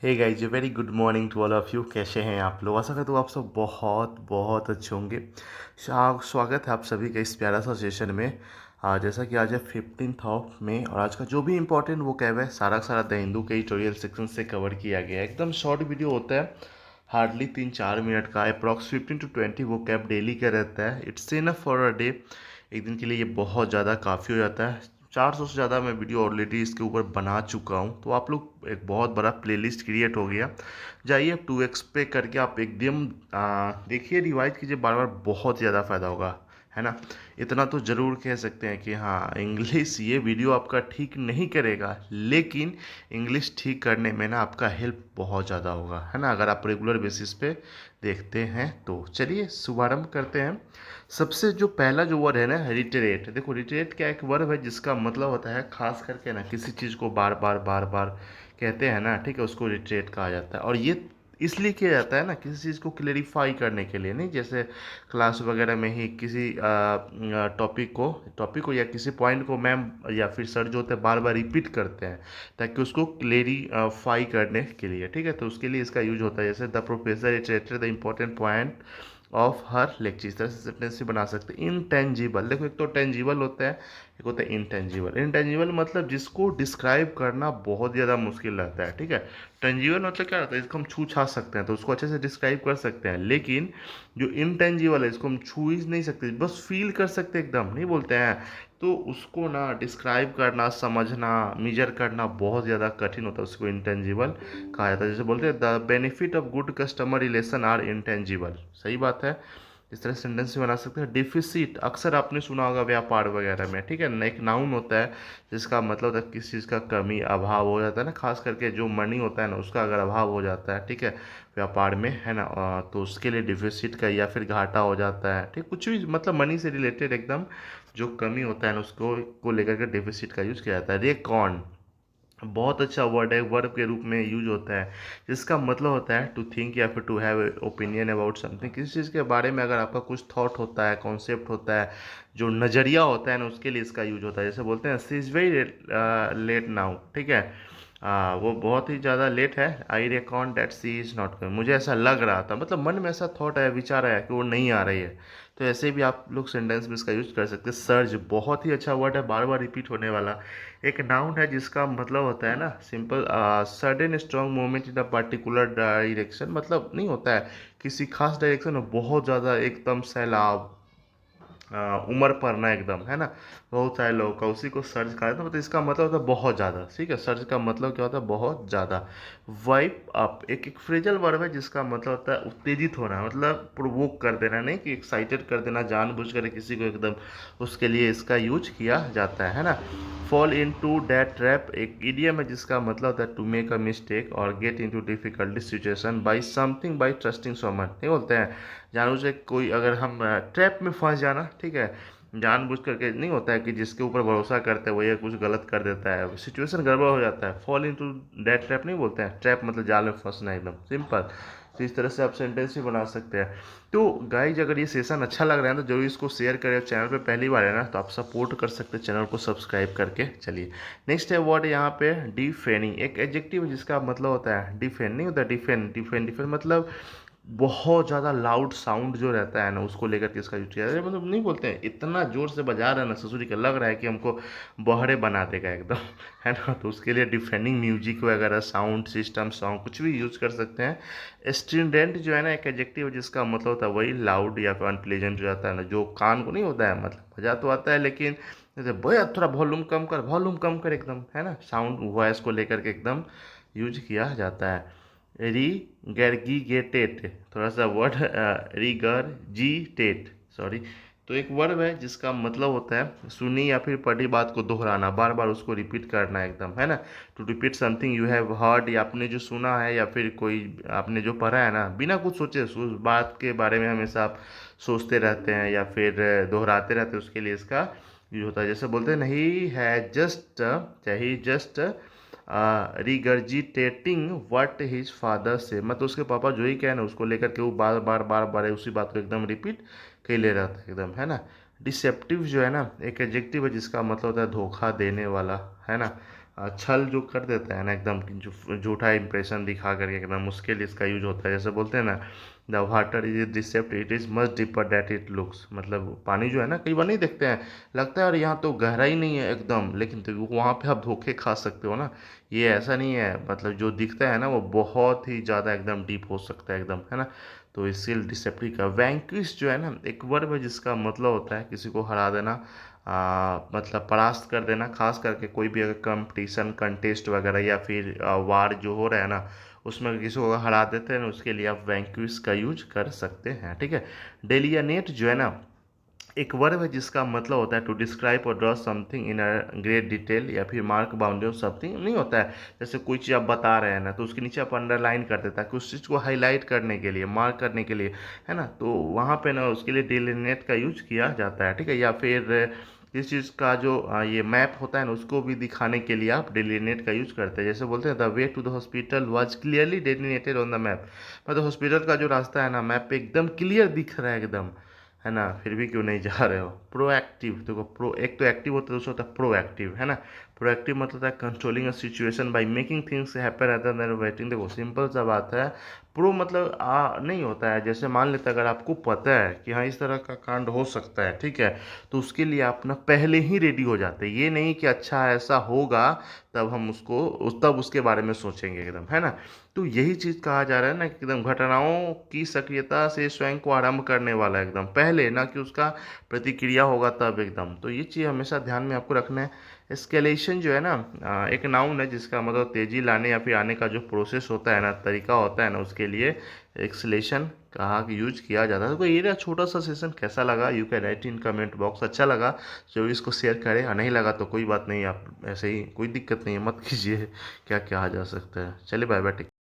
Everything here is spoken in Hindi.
Hey guys very good morning to all of you. कैसे हैं आप लोग? आशा करता हूँ आप सब बहुत बहुत अच्छे होंगे। स्वागत है आप सभी का इस प्यारा सा सेशन में। जैसा कि आज है 15 में, और आज का जो भी इम्पोर्टेंट वो कैब है सारा का सारा द हिंदू के एडिटोरियल सेक्शन से कवर किया गया है। एकदम शॉर्ट वीडियो होता है, हार्डली 3-4 मिनट का। अप्रॉक्स 15 to 20 वो कैब डेली का रहता है। It's enough for a day. एक दिन के लिए ये बहुत ज़्यादा काफ़ी हो जाता है। 400 से ज़्यादा मैं वीडियो ऑलरेडी इसके ऊपर बना चुका हूँ, तो आप लोग एक बहुत बड़ा प्लेलिस्ट क्रिएट हो गया। जाइए अब 2x पे करके आप एकदम देखिए, रिवाइज कीजिए बार बार, बहुत ज़्यादा फ़ायदा होगा, है ना। इतना तो ज़रूर कह सकते हैं कि हाँ, इंग्लिश ये वीडियो आपका ठीक नहीं करेगा, लेकिन इंग्लिश ठीक करने में ना आपका हेल्प बहुत ज़्यादा होगा, है ना, अगर आप रेगुलर बेसिस पे देखते हैं तो। चलिए शुभारंभ करते हैं। सबसे जो पहला जो वर्ड है ना, रिटरेट। देखो, रिटरेट क्या एक वर्ड है जिसका मतलब होता है खास करके ना किसी चीज़ को बार बार बार बार कहते हैं ना, ठीक है, उसको रिटरेट कहा जाता है। और ये इसलिए किया जाता है ना, किसी चीज़ को क्लेरिफाई करने के लिए, नहीं जैसे क्लास वगैरह में ही किसी टॉपिक को या किसी पॉइंट को मैम या फिर सर जो होते हैं बार बार रिपीट करते हैं ताकि उसको क्लेरिफाई करने के लिए, ठीक है, तो उसके लिए इसका यूज होता है। जैसे the professor iterated the important point of her lecture, इस तरह से सेंटेंस भी बना सकते हैं। इनटेंजिबल, देखो एक तो टेंजिबल होता है, एक होता है इनटेंजिबल। इनटेंजिबल मतलब जिसको डिस्क्राइब करना बहुत ज़्यादा मुश्किल रहता है, ठीक है। टेंजिबल मतलब क्या रहता है, इसको हम छू छा सकते हैं तो उसको अच्छे से डिस्क्राइब कर सकते हैं। लेकिन जो इनटेंजिबल है इसको हम छू ही नहीं सकते, बस फील कर सकते, एकदम नहीं बोलते हैं। तो उसको ना डिस्क्राइब करना, समझना, मेजर करना बहुत ज़्यादा कठिन होता है, उसको इंटेंजिबल कहा जाता है। जैसे बोलते हैं the benefit of good customer relation are intangible, सही बात है। इस तरह सेंटेंस भी बना सकते हैं। डिफिसिट अक्सर आपने सुना होगा व्यापार वगैरह में, ठीक है, एक नाउन होता है जिसका मतलब होता है किसी चीज़ का कमी अभाव हो जाता है ना, खास करके जो मनी होता है ना उसका अगर अभाव हो जाता है, ठीक है, व्यापार में, है ना, तो उसके लिए डिफिसिट का या फिर घाटा हो जाता है, ठीक, कुछ भी मतलब मनी से रिलेटेड एकदम जो कमी होता है ना उसको को लेकर के डिफिसिट का यूज़ किया जाता है। रेकॉन बहुत अच्छा वर्ड है, वर्ब के रूप में यूज होता है, जिसका मतलब होता है टू थिंक या फिर to have opinion about something. किसी चीज़ के बारे में अगर आपका कुछ थॉट होता है, कॉन्सेप्ट होता है, जो नज़रिया होता है ना, उसके लिए इसका यूज होता है। जैसे बोलते हैं she is very late now, ठीक है, वो बहुत ही ज़्यादा लेट है। I record that she is not coming, मुझे ऐसा लग रहा था, मतलब मन में ऐसा थॉट आया, विचार आया कि वो नहीं आ रही है। तो ऐसे भी आप लोग सेंटेंस में इसका यूज कर सकते हैं। सर्ज बहुत ही अच्छा वर्ड है, बार बार रिपीट होने वाला एक नाउन है जिसका मतलब होता है ना simple, sudden strong movement in a particular direction, मतलब नहीं होता है किसी खास डायरेक्शन में बहुत ज़्यादा एकदम सैलाब, उमर पड़ना एकदम, है ना, बहुत सारे लोगों का, उसी को सर्ज कहा जाता है। मतलब इसका मतलब होता है बहुत ज़्यादा, ठीक है, सर्ज का मतलब क्या होता है, बहुत ज़्यादा। वाइप अप एक फ्रेजल वर्ब है जिसका मतलब होता है उत्तेजित होना, मतलब प्रोवोक कर देना, नहीं कि एक्साइटेड कर देना जानबूझ कर किसी को एकदम, उसके लिए इसका यूज किया जाता है ना। Fall into that trap एक इडियम है जिसका मतलब होता है टू मेक अ मिस्टेक और get into difficulty situation by something, by trusting someone, नहीं बोलते हैं जानबूझ के कोई अगर हम ट्रैप में फंस जाना, ठीक है, जानबूझ करके नहीं होता है कि जिसके ऊपर भरोसा करते हैं वो ये कुछ गलत कर देता है, सिचुएशन गड़बड़ हो जाता है। फॉल इनटू दैट ट्रैप नहीं बोलते हैं, ट्रैप मतलब जाल में फंसना, एकदम सिंपल। तो इस तरह से आप सेंटेंस भी बना सकते हैं। तो गाइज अगर ये सेशन अच्छा लग रहा है तो जरूर इसको शेयर करें। चैनल पे पहली बार है ना तो आप सपोर्ट कर सकते हैं चैनल को सब्सक्राइब करके। चलिए नेक्स्ट है वर्ड यहाँ पे डिफेनिंग, एक एडजेक्टिव जिसका मतलब होता है डिफेन, नहीं होता डिफेन, डिफेन डिफेन मतलब बहुत ज़्यादा लाउड साउंड जो रहता है ना उसको लेकर के इसका यूज किया जाता है। मतलब नहीं बोलते हैं इतना ज़ोर से बजा रहा है ना ससुरी का, लग रहा है कि हमको बहरे बना देगा एकदम, है ना, तो उसके लिए डिफेंडिंग म्यूजिक वगैरह, साउंड सिस्टम, सॉन्ग कुछ भी यूज कर सकते हैं। स्ट्रिंडेंट जो है ना एक एडजेक्टिव जिसका मतलब होता है वही लाउड या फिर अनप्लेजेंट हो जाता है ना, जो कान को नहीं होता है, मतलब मजा तो आता है लेकिन जैसे भैया थोड़ा वॉल्यूम कम कर, वॉल्यूम कम कर एकदम, है ना, साउंड वॉइस को लेकर के एकदम यूज किया जाता है। रिगर्गिगेटेट, थोड़ा सा वर्ड, रिगर्जिटेट, सॉरी। तो एक वर्ब है जिसका मतलब होता है सुनी या फिर पढ़ी बात को दोहराना, बार बार उसको रिपीट करना एकदम, है ना। To repeat something you have heard, या आपने जो सुना है या फिर कोई आपने जो पढ़ा है ना, बिना कुछ सोचे उस बात के बारे में हमेशा आप सोचते रहते हैं या फिर दोहराते रहते हैं, उसके लिए इसका यूज होता है। जैसे बोलते हैं नहीं है जस्ट, चाहे जस्ट रिगर्जिटेटिंग व्हाट हिज फादर से, मतलब उसके पापा जो ही कहे ना उसको लेकर के वो बार बार बार बार उसी बात को एकदम रिपीट कर ले रहा था एकदम, है ना। डिसेप्टिव जो है ना एक एडजेक्टिव है जिसका मतलब होता है धोखा देने वाला, है ना। छल जो कर देता है ना एकदम, जो झूठा इंप्रेशन दिखा करके एकदम, उसके लिए इसका यूज होता है। जैसे बोलते हैं ना, the water is deceptive, it is much deeper that it looks. मतलब पानी जो है ना, कई बार नहीं देखते हैं, लगता है और यहाँ तो गहरा ही नहीं है एकदम, लेकिन तो वहाँ पे आप धोखे खा सकते हो ना। ये ऐसा नहीं है, मतलब जो दिखता है ना वो बहुत ही ज़्यादा एकदम डीप हो सकता है एकदम, है ना। तो इसलिए डिसेप्टिव का वैंक्विश जो है ना, एक वर्ब है जिसका मतलब होता है किसी को हरा देना, मतलब परास्त कर देना। खास करके कोई भी अगर कंपटीशन कंटेस्ट वगैरह या फिर वार जो हो रहा है ना, उसमें अगर किसी को हरा देते हैं ना, उसके लिए आप वैंक्विश का यूज कर सकते हैं, ठीक है। डेलियनेट जो है ना, एक वर्ब है जिसका मतलब होता है टू डिस्क्राइब और draw something in a great detail, या फिर मार्क बाउंड्री ऑफ समथिंग नहीं होता है। जैसे कोई चीज़ आप बता रहे हैं ना, तो उसके नीचे आप अंडरलाइन कर देता है कि उस चीज़ को हाईलाइट करने के लिए, मार्क करने के लिए, है ना। तो वहाँ पे ना उसके लिए डिलिनेट का यूज किया जाता है, ठीक है। या फिर इस चीज़ का जो ये मैप होता है ना, उसको भी दिखाने के लिए आप डिलिनेट का यूज करते हैं। जैसे बोलते हैं the way to the hospital was clearly delineated on the map. मतलब हॉस्पिटल का जो रास्ता है ना, मैप पे एकदम क्लियर दिख रहा है एकदम, है ना, फिर भी क्यों नहीं जा रहे हो। प्रोएक्टिव देखो, प्रो एक तो एक्टिव होता है, दूसरा होता है प्रोएक्टिव, है ना। प्रोएक्टिव मतलब है controlling a situation by making things happen other than waiting. देखो सिंपल सा बात है। प्रो मतलब नहीं होता है, जैसे मान लेते हैं, अगर आपको पता है कि हाँ इस तरह का कांड हो सकता है, ठीक है, तो उसके लिए आप ना पहले ही रेडी हो जाते हैं। ये नहीं कि अच्छा ऐसा होगा तब हम तब उसके बारे में सोचेंगे एकदम, है ना। तो यही चीज़ कहा जा रहा है ना कि एकदम घटनाओं की सक्रियता से स्वयं को आरंभ करने वाला एकदम पहले, ना कि उसका प्रतिक्रिया होगा तब एकदम। तो ये चीज़ हमेशा ध्यान में आपको रखना है। एस्केलेशन जो है ना, एक नाउन है जिसका मतलब तेजी लाने या फिर आने का जो प्रोसेस होता है ना, तरीका होता है ना, उसके लिए एक्सलेशन कहा कि यूज किया जाता है। तो ये रहा छोटा सा सेशन, कैसा लगा you can write in comment box. अच्छा लगा जो इसको शेयर करें, और नहीं लगा तो कोई बात नहीं, आप ऐसे ही कोई दिक्कत नहीं है, मत कीजिए, क्या कहा जा सकता है। चलिए बाय बाय।